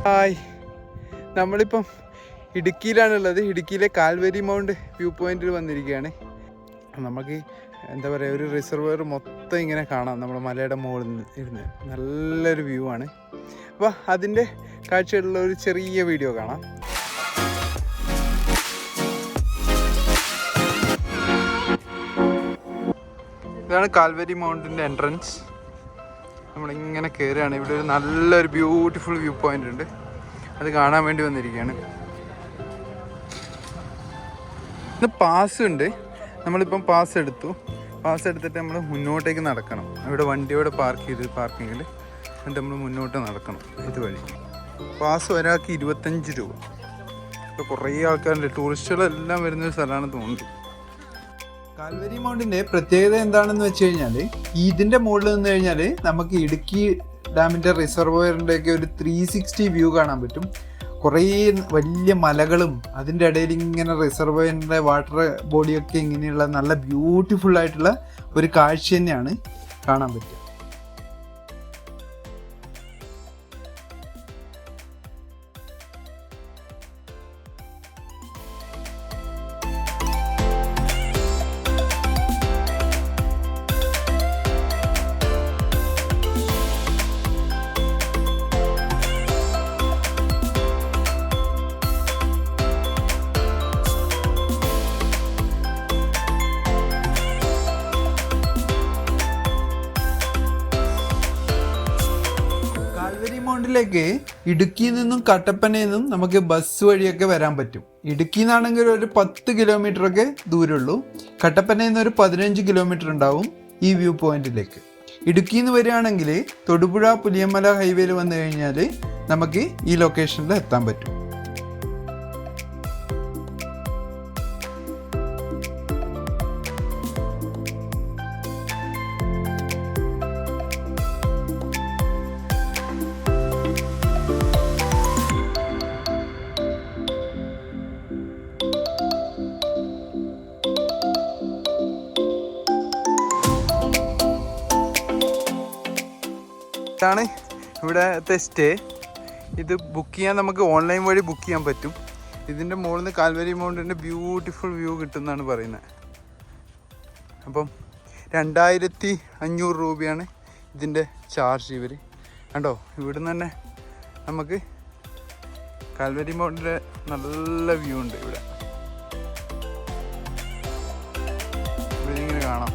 Hi, നമ്മളിപ്പം ഇടുക്കിയിലാണുള്ളത്. ഇടുക്കിയിലെ Calvary mount view പോയിന്റിൽ വന്നിരിക്കുകയാണ്. നമുക്ക് എന്താ പറയുക, ഒരു റിസർവർ മൊത്തം ഇങ്ങനെ കാണാം നമ്മുടെ മലയുടെ മുകളിൽ നിന്ന് ഇരുന്ന്. നല്ലൊരു വ്യൂ ആണ്. അപ്പോൾ അതിൻ്റെ കാഴ്ചയുള്ള ഒരു ചെറിയ വീഡിയോ കാണാം. ഇതാണ് കാൽവരി മൗണ്ടിൻ്റെ എൻട്രൻസ്. നമ്മളിങ്ങനെ കയറുകയാണ്. ഇവിടെ ഒരു നല്ലൊരു ബ്യൂട്ടിഫുൾ വ്യൂ പോയിന്റ് ഉണ്ട്. അത് കാണാൻ വേണ്ടി വന്നിരിക്കുകയാണ്. ഇത് പാസ് ഉണ്ട്. നമ്മളിപ്പം പാസ് എടുത്തിട്ട് നമ്മൾ മുന്നോട്ടേക്ക് നടക്കണം. ഇവിടെ വണ്ടിയോടെ പാർക്ക് ചെയ്ത് പാർക്കിങ്ങിൽ എന്നിട്ട് നമ്മൾ മുന്നോട്ട് നടക്കണം. ഇതുവഴി പാസ് ഒരാൾക്ക് 25 രൂപ. ഇപ്പോൾ കുറേ ആൾക്കാരുണ്ട്, ടൂറിസ്റ്റുകളെല്ലാം വരുന്നൊരു സ്ഥലമാണെന്ന് തോന്നുന്നു. കാൽവരി മൗണ്ടിൻ്റെ പ്രത്യേകത എന്താണെന്ന് വെച്ച് കഴിഞ്ഞാൽ, ഇതിൻ്റെ മുകളിൽ നിന്ന് കഴിഞ്ഞാൽ നമുക്ക് ഇടുക്കി ഡാമിൻ്റെ റിസർവോയറിൻ്റെ ഒക്കെ ഒരു 360 വ്യൂ കാണാൻ പറ്റും. കുറേ വലിയ മലകളും അതിൻ്റെ ഇടയിൽ ഇങ്ങനെ റിസർവോയറിൻ്റെ വാട്ടർ ബോഡിയൊക്കെ ഇങ്ങനെയുള്ള നല്ല ബ്യൂട്ടിഫുൾ ആയിട്ടുള്ള ഒരു കാഴ്ച തന്നെയാണ് കാണാൻ പറ്റുക. കാൽവരി മൗണ്ടിലേക്ക് ഇടുക്കിയിൽ നിന്നും കട്ടപ്പനയിൽ നിന്നും നമുക്ക് ബസ് വഴിയൊക്കെ വരാൻ പറ്റും. ഇടുക്കിയിൽ നിന്നാണെങ്കിൽ ഒരു 10 കിലോമീറ്റർ ഒക്കെ ദൂരമുള്ളൂ. കട്ടപ്പനയിൽ നിന്ന് ഒരു 15 കിലോമീറ്റർ ഉണ്ടാവും ഈ വ്യൂ പോയിന്റിലേക്ക്. ഇടുക്കിയിൽ നിന്ന് വരികയാണെങ്കിൽ തൊടുപുഴ പുലിയമല ഹൈവേയിൽ വന്നു കഴിഞ്ഞാൽ നമുക്ക് ഈ ലൊക്കേഷനിൽ എത്താൻ പറ്റും. ഇതാണ് ഇവിടുത്തെ സ്റ്റേ. ഇത് ബുക്ക് ചെയ്യാൻ നമുക്ക് ഓൺലൈൻ വഴി ബുക്ക് ചെയ്യാൻ പറ്റും. ഇതിൻ്റെ മുകളിൽ നിന്ന് കാൽവരി മൗണ്ടിൻ്റെ ബ്യൂട്ടിഫുൾ വ്യൂ കിട്ടുമെന്നാണ് പറയുന്നത്. അപ്പം 2500 രൂപയാണ് ഇതിൻ്റെ ചാർജ് ഇവർ. കണ്ടോ, ഇവിടുന്ന് തന്നെ നമുക്ക് കാൽവരി മൗണ്ടിൻ്റെ നല്ല വ്യൂ ഉണ്ട്. ഇവിടെ ഇങ്ങനെ കാണാം.